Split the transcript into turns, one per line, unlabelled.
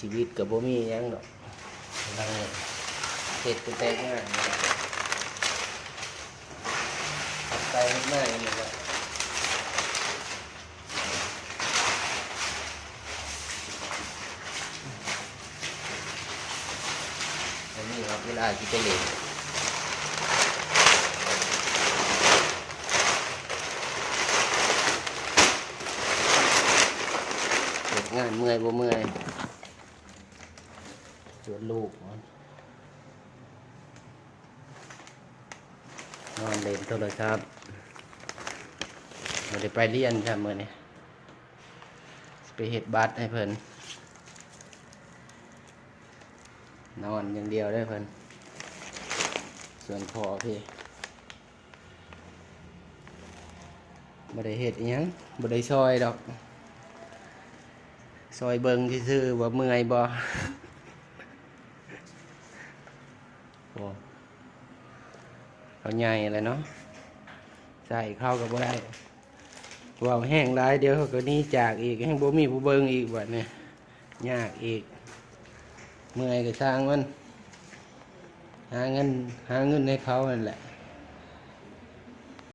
ชีวิตกับบ่มีหยังดอกนั่งเฮ็ดแต่งานนี่แหละทำไปมากนี่แหละอันนี้ครับเวลาที่ไปเล่นเฮ็ดงานเมื่อยบ่เมื่อยชวนลูกนอนเล่นโทรศัพท์ไม่ได้ไปเรียนครับมื้อนี้ไปเฮ็ดบัตรให้เพิ่นนอนอย่างเดียวได้เพิ่นส่วนพ่อพี่บ่ได้เฮ็ดอิหยังบ่ได้ซอยดอกซอยเบิ่งซื่อๆว่าเมื่อยบ่โอ้เขาใหญ่เลยเนาะใส่เข้ากับบ่ได้ว่าวแห้งหลายเดี๋ยวเขาก็หนีจากอีกแห้งบ่มีผู้เบิ่งอีกบัดนี้ยากอีกเมื่อยก็สร้างมันหาเงินให้เขานั่นแหละ